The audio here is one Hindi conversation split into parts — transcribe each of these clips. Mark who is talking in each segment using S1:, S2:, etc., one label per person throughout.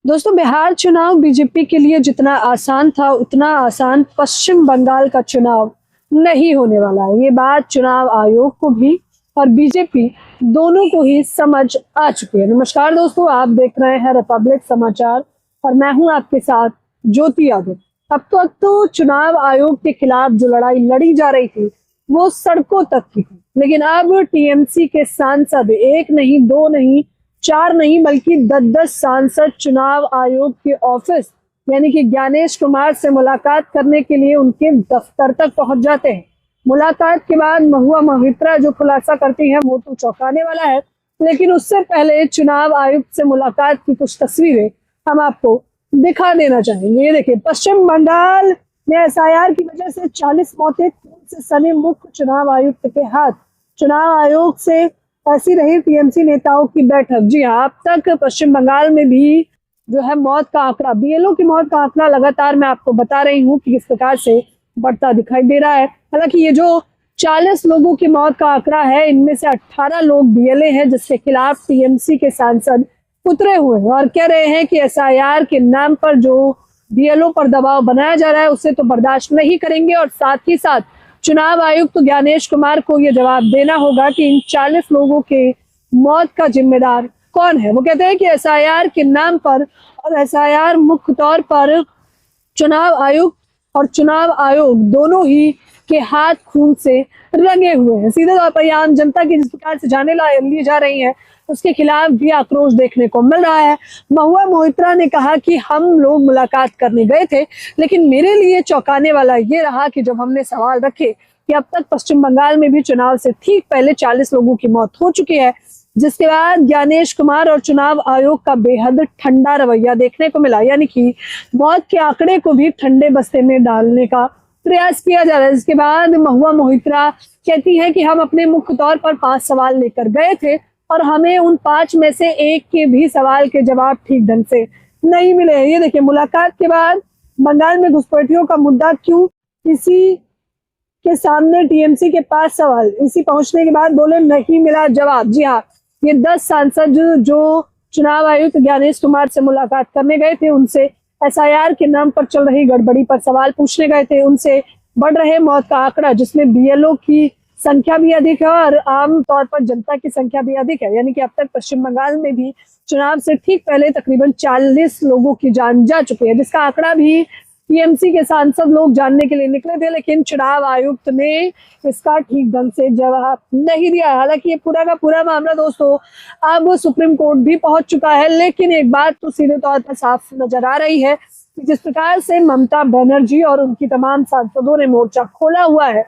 S1: दोस्तों, बिहार चुनाव बीजेपी के लिए जितना आसान था उतना आसान पश्चिम बंगाल का चुनाव नहीं होने वाला है। ये बात चुनाव आयोग को भी और बीजेपी दोनों को ही समझ आ चुकी है। नमस्कार दोस्तों, आप देख रहे हैं रिपब्लिक समाचार और मैं हूं आपके साथ ज्योति यादव। अब तक तो चुनाव आयोग के खिलाफ जो लड़ाई लड़ी जा रही थी वो सड़कों तक की थी, लेकिन अब टीएमसी के सांसद एक नहीं, दो नहीं, चार नहीं बल्कि 10-10 सांसद चुनाव आयोग के ऑफिस यानी कि ज्ञानेश कुमार से मुलाकात करने के लिए उनके दफ्तर तक पहुंच जाते हैं। मुलाकात के बाद महुआ मोहित्रा जो खुलासा करती हैं वो तो चौंकाने वाला है, लेकिन उससे पहले चुनाव आयुक्त से मुलाकात की कुछ तस्वीरें हम आपको दिखा देना चाहेंगे। ये देखिए, पश्चिम बंगाल में एसआईआर की वजह से 40 मौतें खून से सने मुख्य चुनाव आयुक्त के हाथ। चुनाव आयोग से ऐसी रही टीएमसी नेताओं की बैठक। जी हाँ, अब तक पश्चिम बंगाल में भी जो है मौत का आंकड़ा, बीएलओ की मौत का आंकड़ा लगातार मैं आपको बता रही हूँ कि किस प्रकार से बढ़ता दिखाई दे रहा है। हालांकि ये जो 40 लोगों की मौत का आंकड़ा है, इनमें से 18 लोग बीएलए हैं जिसके खिलाफ टीएमसी के सांसद उतरे हुए हैं और कह रहे हैं कि एसआईआर के नाम पर जो बीएलओ पर दबाव बनाया जा रहा है उसे तो बर्दाश्त नहीं करेंगे और साथ ही साथ चुनाव आयुक्त तो ज्ञानेश कुमार को यह जवाब देना होगा कि इन 40 लोगों के मौत का जिम्मेदार कौन है। वो कहते हैं कि एसआईआर के नाम पर और एसआईआर मुख्य तौर पर चुनाव आयुक्त और चुनाव आयोग दोनों ही के हाथ खून से रंगे हुए हैं। सीधे तौर पर आम जनता की जिस प्रकार से जाने ली जा रही है उसके खिलाफ भी आक्रोश देखने को मिल रहा है। महुआ मोहित्रा ने कहा कि हम लोग मुलाकात करने गए थे, लेकिन मेरे लिए चौंकाने वाला ये रहा कि जब हमने सवाल रखे कि अब तक पश्चिम बंगाल में भी चुनाव से ठीक पहले 40 लोगों की मौत हो चुकी है, जिसके बाद ज्ञानेश कुमार और चुनाव आयोग का बेहद ठंडा रवैया देखने को मिला, यानी कि मौत के आंकड़े को भी ठंडे बस्ते में डालने का प्रयास किया जा रहा है। इसके बाद महुआ मोहित्रा कहती हैं कि हम अपने मुख्य तौर पर 5 सवाल लेकर गए थे और हमें उन 5 में से एक के भी सवाल के जवाब ठीक ढंग से नहीं मिले। ये देखिए, मुलाकात के बाद बंगाल में घुसपैठियों का मुद्दा क्यों, इसी के सामने टीएमसी के 5 सवाल, इसी पहुंचने के बाद बोले नहीं मिला जवाब। जी हाँ, ये 10 सांसद जो चुनाव आयुक्त ज्ञानेश कुमार से मुलाकात करने गए थे, उनसे एसआईआर के नाम पर चल रही गड़बड़ी पर सवाल पूछने गए थे, उनसे बढ़ रहे मौत का आंकड़ा जिसमें बीएलओ की संख्या भी अधिक है और आम तौर पर जनता की संख्या भी अधिक है, यानी कि अब तक पश्चिम बंगाल में भी चुनाव से ठीक पहले तकरीबन 40 लोगों की जान जा चुकी है, जिसका आंकड़ा भी टीएमसी के सांसद लोग जानने के लिए निकले थे, लेकिन चुनाव आयुक्त ने इसका ठीक ढंग से जवाब नहीं दिया। हालांकि ये पूरा का पूरा मामला दोस्तों अब सुप्रीम कोर्ट भी पहुंच चुका है, लेकिन एक बात तो सीधे तौर पर साफ नजर आ रही है कि जिस प्रकार से ममता बनर्जी और उनकी तमाम सांसदों ने मोर्चा खोला हुआ है,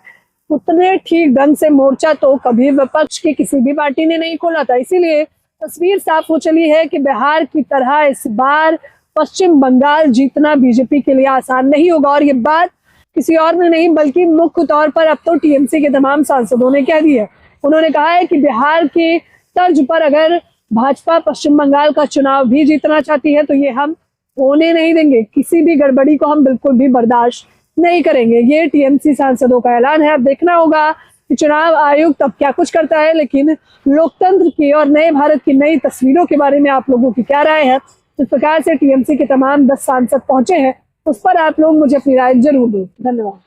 S1: उतने ठीक ढंग से मोर्चा तो कभी विपक्ष की किसी भी पार्टी ने नहीं खोला था। इसीलिए तस्वीर साफ हो चली है कि बिहार की तरह इस बार पश्चिम बंगाल जीतना बीजेपी के लिए आसान नहीं होगा। और ये बात किसी और ने नहीं बल्कि मुख्य तौर पर अब तो टीएमसी के तमाम सांसदों ने कह दी है। उन्होंने कहा है कि बिहार के तर्ज पर अगर भाजपा पश्चिम बंगाल का चुनाव भी जीतना चाहती है तो ये हम होने नहीं देंगे, किसी भी गड़बड़ी को हम बिल्कुल भी बर्दाश्त नहीं करेंगे। ये टीएमसी सांसदों का ऐलान है। अब देखना होगा कि चुनाव आयोग अब क्या कुछ करता है, लेकिन लोकतंत्र की और नए भारत की नई तस्वीरों के बारे में आप लोगों की क्या राय है। इस प्रकार से टीएमसी के तमाम 10 सांसद पहुंचे हैं, उस पर आप लोग मुझे अपनी राय जरूर दें। धन्यवाद।